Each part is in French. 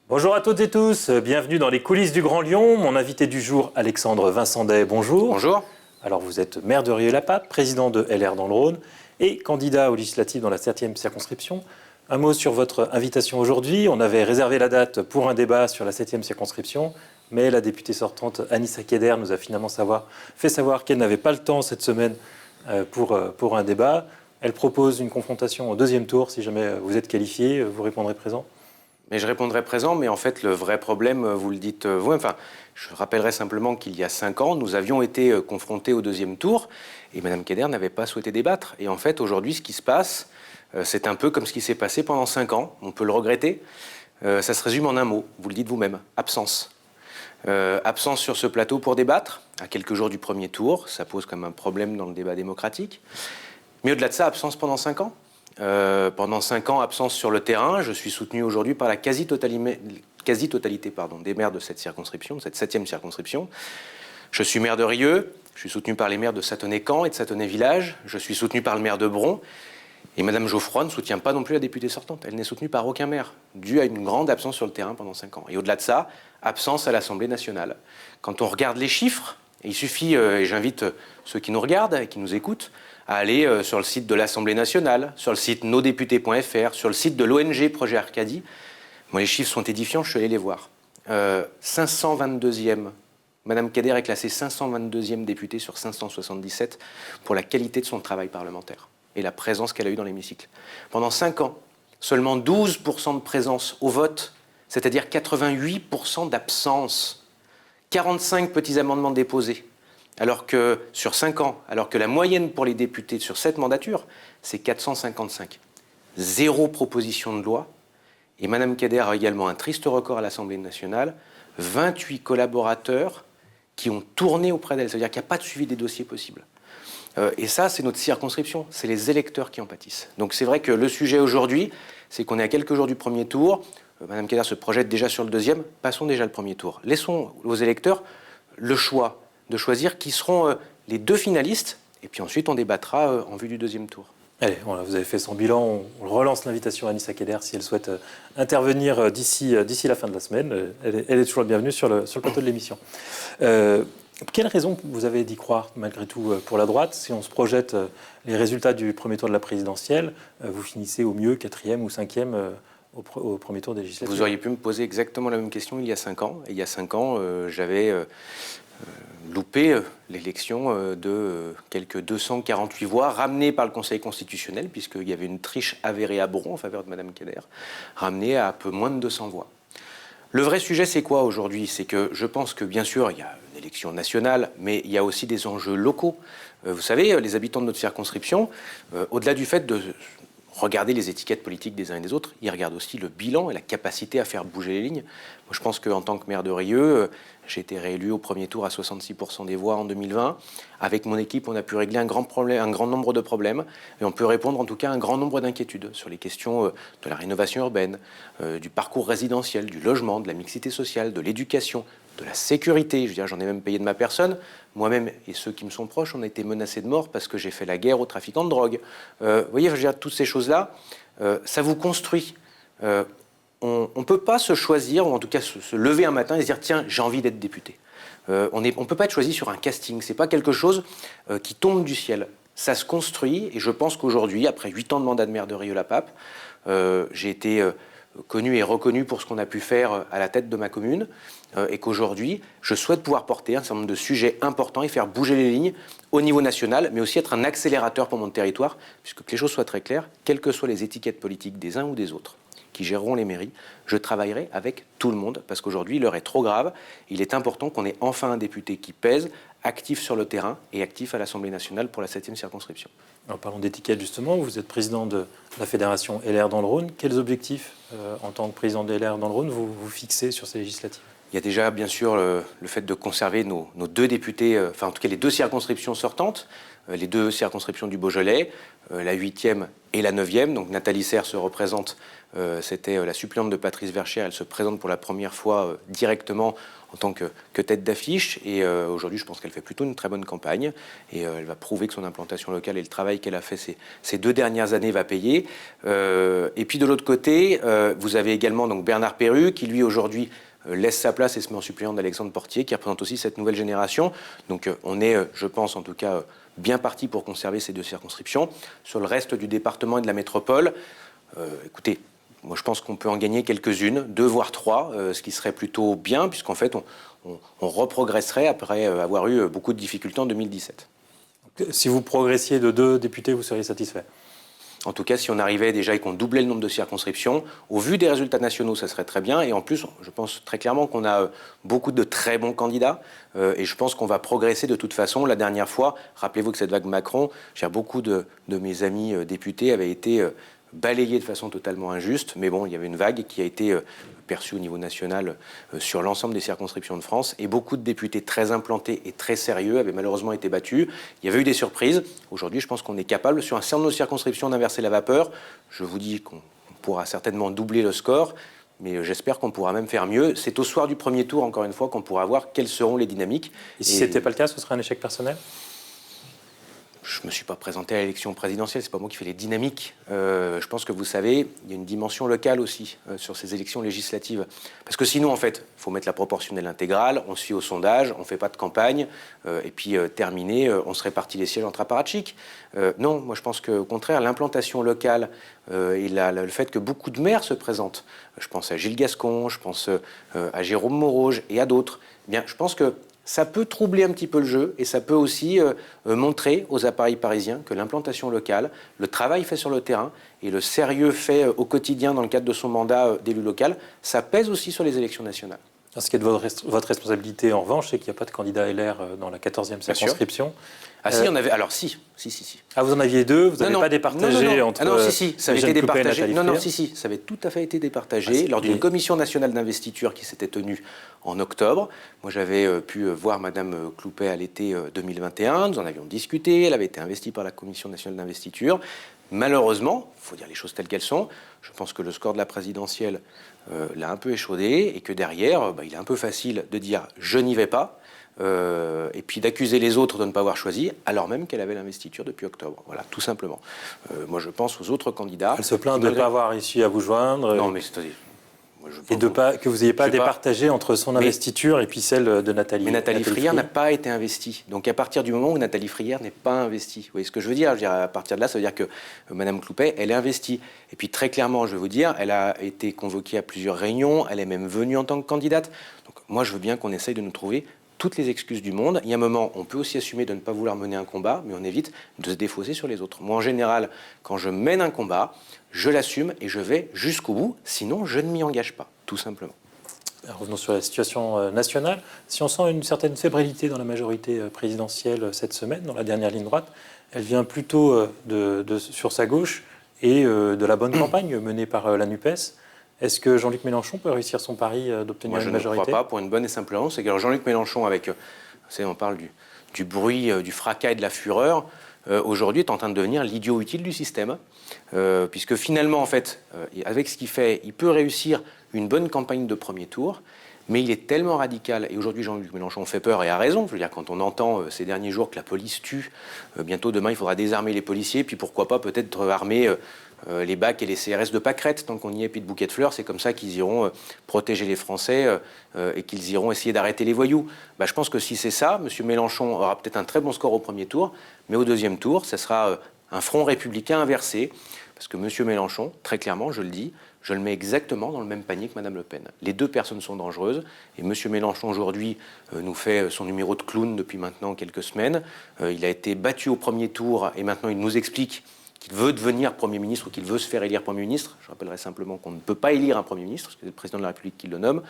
Bonjour à toutes et tous, bienvenue dans les coulisses du Grand Lyon. Mon invité du jour, Alexandre Vincendet, bonjour. Bonjour. Alors vous êtes maire de Rieux-la-Pape, président de LR dans le Rhône et candidat aux législatives dans la 7e circonscription. Un mot sur votre invitation aujourd'hui. On avait réservé la date pour un débat sur la 7e circonscription, mais la députée sortante Anissa Keder nous a finalement fait savoir qu'elle n'avait pas le temps cette semaine pour un débat. Elle propose une confrontation au deuxième tour. Si jamais vous êtes qualifié, vous répondrez présent. Mais je répondrai présent, mais en fait, le vrai problème, vous le dites vous. Enfin, je rappellerai simplement qu'il y a 5 ans, nous avions été confrontés au deuxième tour et Mme Keder n'avait pas souhaité débattre. Et en fait, aujourd'hui, ce qui se passe, c'est un peu comme ce qui s'est passé pendant 5 ans. On peut le regretter. Ça se résume en un mot. Vous le dites vous-même. Absence. Absence sur ce plateau pour débattre, à quelques jours du premier tour. Ça pose comme un problème dans le débat démocratique. Mais au-delà de ça, absence pendant 5 ans. Pendant 5 ans, absence sur le terrain. Je suis soutenu aujourd'hui par la quasi-totalité des maires de cette circonscription, de cette 7e circonscription. Je suis maire de Rieux, je suis soutenu par les maires de Sathonay-Camp et de Sathonay-Village, je suis soutenu par le maire de Bron, et Mme Geoffroy ne soutient pas non plus la députée sortante. Elle n'est soutenue par aucun maire, dû à une grande absence sur le terrain pendant 5 ans. Et au-delà de ça, absence à l'Assemblée nationale. Quand on regarde les chiffres, il suffit, et j'invite ceux qui nous regardent et qui nous écoutent, à aller sur le site de l'Assemblée nationale, sur le site nosdéputés.fr, sur le site de l'ONG Projet Arcadie. Moi, les chiffres sont édifiants, je suis allé les voir. 522e, Mme Keder est classée 522e députée sur 577 pour la qualité de son travail parlementaire et la présence qu'elle a eue dans l'hémicycle. Pendant 5 ans, seulement 12% de présence au vote, c'est-à-dire 88% d'absence. 45 petits amendements déposés. Alors que sur 5 ans, alors que la moyenne pour les députés sur cette mandature, c'est 455. 0 proposition de loi. Et Mme Keder a également un triste record à l'Assemblée nationale, 28 collaborateurs qui ont tourné auprès d'elle. C'est-à-dire qu'il n'y a pas de suivi des dossiers possibles. Et ça, c'est notre circonscription, c'est les électeurs qui en pâtissent. Donc c'est vrai que le sujet aujourd'hui, c'est qu'on est à quelques jours du premier tour. Mme Keder se projette déjà sur le deuxième, passons déjà le premier tour. Laissons aux électeurs le choix de choisir qui seront les 2 finalistes, et puis ensuite on débattra en vue du deuxième tour. Allez, voilà, vous avez fait son bilan, on relance l'invitation à Anissa Keder si elle souhaite intervenir d'ici la fin de la semaine. Elle est toujours la bienvenue sur le plateau de l'émission. Quelle raison vous avez d'y croire, malgré tout, pour la droite? Si on se projette les résultats du premier tour de la présidentielle, vous finissez au mieux 4e ou 5e au premier tour des législatives. Vous auriez pu me poser exactement la même question il y a 5 ans. Et il y a 5 ans, j'avais loupé l'élection de quelques 248 voix ramenées par le Conseil constitutionnel, puisqu'il y avait une triche avérée à Bron en faveur de Mme Keder, ramenée à un peu moins de 200 voix. Le vrai sujet, c'est quoi aujourd'hui? C'est que je pense que, bien sûr, il y a une élection nationale, mais il y a aussi des enjeux locaux. Vous savez, les habitants de notre circonscription, au-delà du fait de regarder les étiquettes politiques des uns et des autres, ils regardent aussi le bilan et la capacité à faire bouger les lignes. Moi, je pense qu'en tant que maire de Rieux, j'ai été réélu au premier tour à 66% des voix en 2020. Avec mon équipe, on a pu régler un grand nombre de problèmes et on peut répondre en tout cas à un grand nombre d'inquiétudes sur les questions de la rénovation urbaine, du parcours résidentiel, du logement, de la mixité sociale, de l'éducation, de la sécurité. Je veux dire, j'en ai même payé de ma personne. Moi-même et ceux qui me sont proches, on a été menacés de mort parce que j'ai fait la guerre aux trafiquants de drogue. Vous voyez, je veux dire, toutes ces choses-là, ça vous construit. On ne peut pas se choisir, ou en tout cas se lever un matin et se dire « Tiens, j'ai envie d'être député ». On ne peut pas être choisi sur un casting. Ce n'est pas quelque chose qui tombe du ciel. Ça se construit et je pense qu'aujourd'hui, après 8 ans de mandat de maire de Rieux-la-Pape, j'ai été connu et reconnu pour ce qu'on a pu faire à la tête de ma commune et qu'aujourd'hui, je souhaite pouvoir porter un certain nombre de sujets importants et faire bouger les lignes au niveau national, mais aussi être un accélérateur pour mon territoire, puisque que les choses soient très claires, quelles que soient les étiquettes politiques des uns ou des autres qui géreront les mairies, je travaillerai avec tout le monde, parce qu'aujourd'hui, l'heure est trop grave. Il est important qu'on ait enfin un député qui pèse, actif sur le terrain et actif à l'Assemblée nationale pour la 7e circonscription. Alors, parlons d'étiquette justement, vous êtes président de la fédération LR dans le Rhône. Quels objectifs, en tant que président de LR dans le Rhône, vous fixez sur ces législatives? Il y a déjà, bien sûr, le fait de conserver nos 2 députés, enfin en tout cas les 2 circonscriptions sortantes. les 2 circonscriptions du Beaujolais, la 8e et la 9e. Donc Nathalie Serres se représente, c'était la suppléante de Patrice Verchères, elle se présente pour la première fois directement en tant que tête d'affiche. Et aujourd'hui, je pense qu'elle fait plutôt une très bonne campagne. Et elle va prouver que son implantation locale et le travail qu'elle a fait ces 2 dernières années va payer. Et puis de l'autre côté, vous avez également donc Bernard Perru, qui lui aujourd'hui laisse sa place et se met en suppléant d'Alexandre Portier, qui représente aussi cette nouvelle génération. Donc on est, je pense en tout cas, bien parti pour conserver ces 2 circonscriptions. Sur le reste du département et de la métropole, écoutez, moi je pense qu'on peut en gagner quelques-unes, 2 voire 3, ce qui serait plutôt bien, puisqu'en fait on reprogresserait après avoir eu beaucoup de difficultés en 2017. Si vous progressiez de 2 députés, vous seriez satisfait? En tout cas, si on arrivait déjà et qu'on doublait le nombre de circonscriptions, au vu des résultats nationaux, ça serait très bien. Et en plus, je pense très clairement qu'on a beaucoup de très bons candidats. Et je pense qu'on va progresser de toute façon. La dernière fois, rappelez-vous que cette vague Macron, beaucoup de mes amis députés avaient été balayés de façon totalement injuste. Mais bon, il y avait une vague qui a été perçue au niveau national sur l'ensemble des circonscriptions de France. Et beaucoup de députés très implantés et très sérieux avaient malheureusement été battus. Il y avait eu des surprises. Aujourd'hui, je pense qu'on est capable, sur un certain nombre de circonscriptions, d'inverser la vapeur. Je vous dis qu'on pourra certainement doubler le score. Mais j'espère qu'on pourra même faire mieux. C'est au soir du premier tour, encore une fois, qu'on pourra voir quelles seront les dynamiques. Et si ce n'était pas le cas, ce serait un échec personnel? Je ne me suis pas présenté à l'élection présidentielle, c'est pas moi qui fais les dynamiques. Je pense que vous savez, il y a une dimension locale aussi sur ces élections législatives. Parce que sinon, en fait, il faut mettre la proportionnelle intégrale, on se fie au sondage, on ne fait pas de campagne, et puis terminé, on se répartit les sièges entre apparatchiks. Non, moi je pense qu'au contraire, l'implantation locale et le fait que beaucoup de maires se présentent, je pense à Gilles Gascon, je pense à Jérôme Moreau et à d'autres, eh bien, je pense que ça peut troubler un petit peu le jeu et ça peut aussi montrer aux appareils parisiens que l'implantation locale, le travail fait sur le terrain et le sérieux fait au quotidien dans le cadre de son mandat d'élu local, ça pèse aussi sur les élections nationales. Ce qui est de votre responsabilité, en revanche, c'est qu'il n'y a pas de candidat LR dans la 14e circonscription. Ah si, il y en avait. Alors si. Ah, vous en aviez 2, vous n'avez pas départagé entre. Ah non, si, ça avait été départagé. Non, ça avait tout à fait été départagé lors d'une commission nationale d'investiture qui s'était tenue en octobre. Moi, j'avais pu voir Madame Cloupet à l'été 2021. Nous en avions discuté. Elle avait été investie par la commission nationale d'investiture. Malheureusement, il faut dire les choses telles qu'elles sont, je pense que le score de la présidentielle l'a un peu échaudé et que derrière, il est un peu facile de dire « je n'y vais pas ». Et puis d'accuser les autres de ne pas avoir choisi, alors même qu'elle avait l'investiture depuis octobre. Voilà, tout simplement. Moi, je pense aux autres candidats. Elle se plaint de ne pas avoir réussi à vous joindre. Non, mais c'est-à-dire... Et que vous n'ayez pas départagé entre son investiture et puis celle de Nathalie. Mais Nathalie Frière n'a pas été investie. Donc à partir du moment où Nathalie Frière n'est pas investie, vous voyez ce que je veux dire? À partir de là, ça veut dire que Madame Cloupet, elle est investie. Et puis très clairement, je vais vous dire, elle a été convoquée à plusieurs réunions, elle est même venue en tant que candidate. Donc moi, je veux bien qu'on essaye de nous trouver toutes les excuses du monde. Il y a un moment, on peut aussi assumer de ne pas vouloir mener un combat, mais on évite de se défausser sur les autres. Moi, en général, quand je mène un combat, je l'assume et je vais jusqu'au bout, sinon je ne m'y engage pas, tout simplement. Revenons sur la situation nationale. Si on sent une certaine fébrilité dans la majorité présidentielle cette semaine, dans la dernière ligne droite, elle vient plutôt sur sa gauche et de la bonne campagne menée par la NUPES. Est-ce que Jean-Luc Mélenchon peut réussir son pari d'obtenir une majorité? Moi, je ne crois pas, pour une bonne et simple raison. C'est que Jean-Luc Mélenchon, avec, on parle du bruit, du fracas et de la fureur, aujourd'hui est en train de devenir l'idiot utile du système, puisque finalement, en fait, avec ce qu'il fait, il peut réussir une bonne campagne de premier tour, mais il est tellement radical, et aujourd'hui Jean-Luc Mélenchon fait peur et a raison. Je veux dire, quand on entend ces derniers jours que la police tue, bientôt demain il faudra désarmer les policiers, puis pourquoi pas peut-être armer les BAC et les CRS de pâquerettes, tant qu'on y est, puis de bouquets de fleurs, c'est comme ça qu'ils iront protéger les Français et qu'ils iront essayer d'arrêter les voyous. Je pense que si c'est ça, M. Mélenchon aura peut-être un très bon score au premier tour, mais au deuxième tour, ce sera un front républicain inversé, parce que M. Mélenchon, très clairement, je le dis, je le mets exactement dans le même panier que Mme Le Pen. Les deux personnes sont dangereuses, et M. Mélenchon, aujourd'hui, nous fait son numéro de clown depuis maintenant quelques semaines. Il a été battu au premier tour, et maintenant il nous explique qu'il veut devenir Premier ministre ou qu'il veut se faire élire Premier ministre. Je rappellerai simplement qu'on ne peut pas élire un Premier ministre, parce que c'est le Président de la République qui le nomme.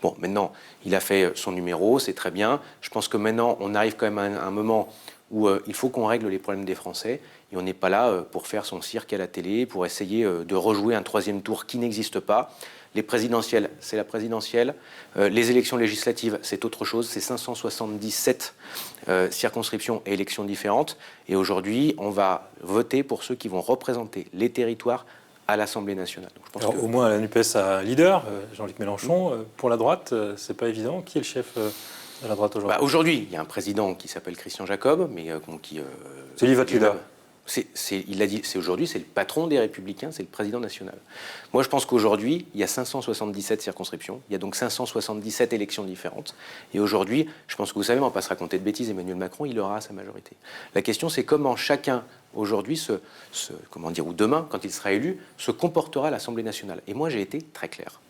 Bon, maintenant, il a fait son numéro, c'est très bien. Je pense que maintenant, on arrive quand même à un moment où il faut qu'on règle les problèmes des Français. Et on n'est pas là pour faire son cirque à la télé, pour essayer de rejouer un troisième tour qui n'existe pas. Les présidentielles, c'est la présidentielle. Les élections législatives, c'est autre chose. C'est 577 circonscriptions et élections différentes. Et aujourd'hui, on va voter pour ceux qui vont représenter les territoires à l'Assemblée nationale. Donc, je pense Alors, au moins, la NUPES a un leader, Jean-Luc Mélenchon. Pour la droite, c'est pas évident. Qui est le chef de la droite aujourd'hui? Aujourd'hui, il y a un président qui s'appelle Christian Jacob, mais qui... c'est lui votre leader. Il l'a dit, aujourd'hui, c'est le patron des Républicains, c'est le président national. Moi, je pense qu'aujourd'hui, il y a 577 circonscriptions, il y a donc 577 élections différentes. Et aujourd'hui, je pense que vous savez, on ne va pas se raconter de bêtises, Emmanuel Macron, il aura sa majorité. La question, c'est comment chacun, aujourd'hui, ou demain, quand il sera élu, se comportera à l'Assemblée nationale. Et moi, j'ai été très clair.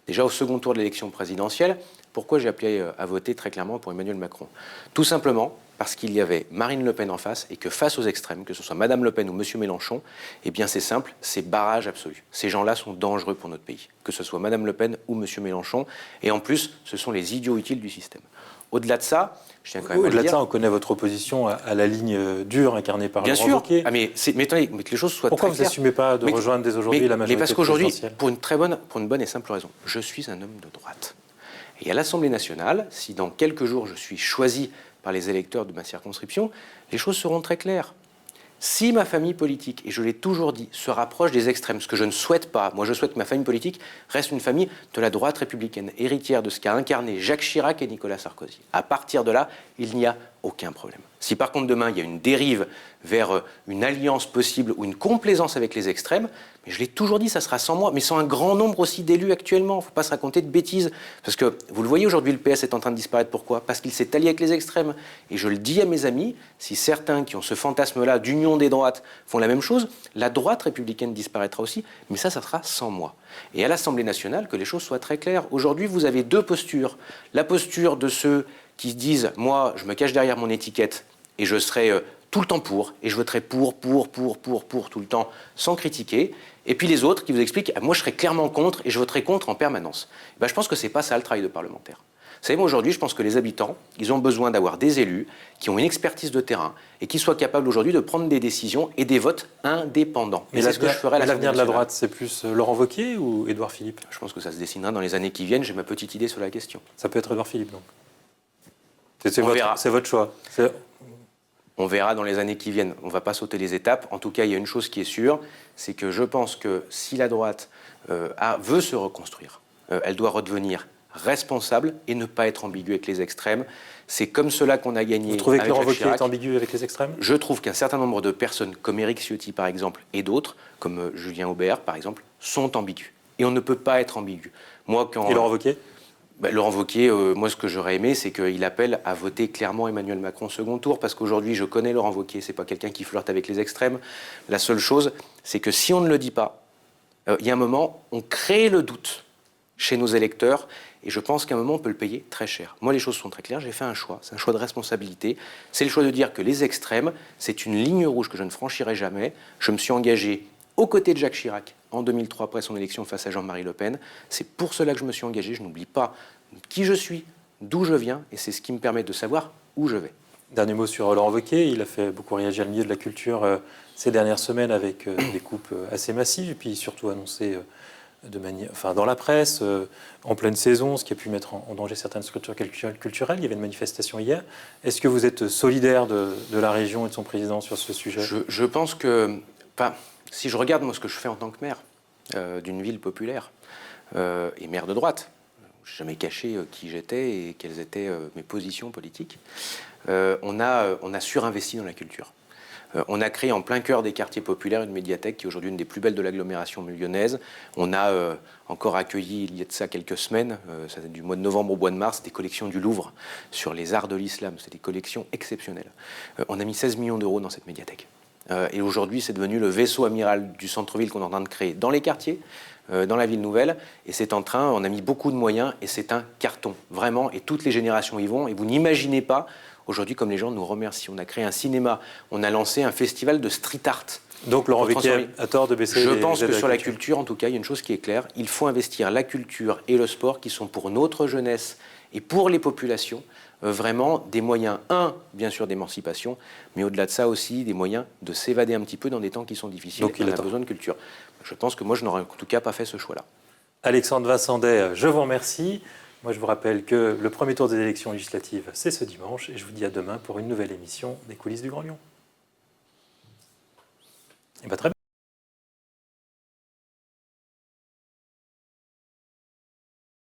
Déjà, au second tour de l'élection présidentielle, pourquoi j'ai appelé à voter très clairement pour Emmanuel Macron? Tout simplement parce qu'il y avait Marine Le Pen en face et que face aux extrêmes, que ce soit Madame Le Pen ou Monsieur Mélenchon, eh bien c'est simple, c'est barrage absolu. Ces gens-là sont dangereux pour notre pays, que ce soit Madame Le Pen ou Monsieur Mélenchon. Et en plus, ce sont les idiots utiles du système. Au-delà de ça, je tiens quand même à le dire... Au-delà de ça, on connaît votre opposition à la ligne dure incarnée par Bien Laurent sûr. Wauquiez. Mais attendez, que les choses soient Pourquoi très vous n'assumez pas de rejoindre dès aujourd'hui la majorité Mais parce qu'aujourd'hui, présidentielle? pour une bonne et simple raison, je suis un homme de droite. Et à l'Assemblée nationale, si dans quelques jours je suis choisi par les électeurs de ma circonscription, les choses seront très claires. Si ma famille politique, et je l'ai toujours dit, se rapproche des extrêmes, ce que je ne souhaite pas, moi je souhaite que ma famille politique reste une famille de la droite républicaine, héritière de ce qu'a incarné Jacques Chirac et Nicolas Sarkozy. À partir de là, il n'y a aucun problème. Si par contre demain il y a une dérive vers une alliance possible ou une complaisance avec les extrêmes, mais je l'ai toujours dit, ça sera sans moi, mais sans un grand nombre aussi d'élus actuellement. Il ne faut pas se raconter de bêtises. Parce que, vous le voyez aujourd'hui, le PS est en train de disparaître. Pourquoi? Parce qu'il s'est allié avec les extrêmes. Et je le dis à mes amis, si certains qui ont ce fantasme-là d'union des droites font la même chose, la droite républicaine disparaîtra aussi, mais ça sera sans moi. Et à l'Assemblée nationale, que les choses soient très claires. Aujourd'hui, vous avez deux postures. La posture de ceux qui disent « moi, je me cache derrière mon étiquette et je serai tout le temps pour, et je voterai pour tout le temps, sans critiquer ». Et puis les autres qui vous expliquent « moi, je serai clairement contre et je voterai contre en permanence ». Je pense que ce n'est pas ça le travail de parlementaire. Vous savez, moi, aujourd'hui, je pense que les habitants, ils ont besoin d'avoir des élus qui ont une expertise de terrain et qui soient capables aujourd'hui de prendre des décisions et des votes indépendants. Mais l'avenir de la droite, c'est plus Laurent Wauquiez ou Édouard Philippe? Je pense que ça se dessinera dans les années qui viennent. J'ai ma petite idée sur la question. Ça peut être Édouard Philippe, donc. C'est votre choix. On verra dans les années qui viennent. On ne va pas sauter les étapes. En tout cas, il y a une chose qui est sûre, c'est que je pense que si la droite veut se reconstruire, elle doit redevenir responsable et ne pas être ambiguë avec les extrêmes. C'est comme cela qu'on a gagné. Vous trouvez que avec Laurent Jacques Wauquiez Chirac. est ambigu avec les extrêmes? Je trouve qu'un certain nombre de personnes, comme Éric Ciotti par exemple, et d'autres, comme Julien Aubert par exemple, sont ambigus. Et on ne peut pas être ambigu. Moi, quand... Et Laurent Wauquiez? Laurent Wauquiez, moi ce que j'aurais aimé, c'est qu'il appelle à voter clairement Emmanuel Macron au second tour, parce qu'aujourd'hui je connais Laurent Wauquiez, c'est pas quelqu'un qui flirte avec les extrêmes. La seule chose, c'est que si on ne le dit pas, il y a un moment, on crée le doute chez nos électeurs, et je pense qu'à un moment on peut le payer très cher. Moi les choses sont très claires, j'ai fait un choix, c'est un choix de responsabilité, c'est le choix de dire que les extrêmes, c'est une ligne rouge que je ne franchirai jamais. Je me suis engagé aux côtés de Jacques Chirac en 2003 après son élection face à Jean-Marie Le Pen. C'est pour cela que je me suis engagé. Je n'oublie pas qui je suis, d'où je viens, et c'est ce qui me permet de savoir où je vais. Dernier mot sur Laurent Wauquiez. Il a fait beaucoup réagir le milieu de la culture ces dernières semaines avec des coupes assez massives, et puis surtout annoncé dans la presse, en pleine saison, ce qui a pu mettre en danger certaines structures culturelles. Il y avait une manifestation hier. Est-ce que vous êtes solidaire de la région et de son président sur ce sujet? Je pense que... si je regarde moi ce que je fais en tant que maire d'une ville populaire et maire de droite, je n'ai jamais caché qui j'étais et quelles étaient mes positions politiques, on a surinvesti dans la culture. On a créé en plein cœur des quartiers populaires une médiathèque qui est aujourd'hui une des plus belles de l'agglomération lyonnaise. On a encore accueilli il y a de ça quelques semaines, ça du mois de novembre au mois de mars, des collections du Louvre sur les arts de l'islam. C'est des collections exceptionnelles. On a mis 16 millions d'euros dans cette médiathèque. Et aujourd'hui, c'est devenu le vaisseau amiral du centre-ville qu'on est en train de créer dans les quartiers, dans la ville nouvelle. Et c'est en train, on a mis beaucoup de moyens et c'est un carton, vraiment. Et toutes les générations y vont. Et vous n'imaginez pas, aujourd'hui, comme les gens nous remercient. On a créé un cinéma, on a lancé un festival de street art. Donc Laurent Wauquiez a tort de baisser les aides. Je pense que sur la culture, en tout cas, il y a une chose qui est claire. Il faut investir la culture et le sport qui sont pour notre jeunesse et pour les populations, vraiment des moyens, bien sûr d'émancipation, mais au-delà de ça aussi des moyens de s'évader un petit peu dans des temps qui sont difficiles. Donc il on a attend. besoin de culture. Je pense que moi, je n'aurais en tout cas pas fait ce choix-là. Alexandre Vincendet, je vous remercie. Moi, je vous rappelle que le premier tour des élections législatives, c'est ce dimanche. Et je vous dis à demain pour une nouvelle émission des coulisses du Grand Lyon. Et bien, très bien.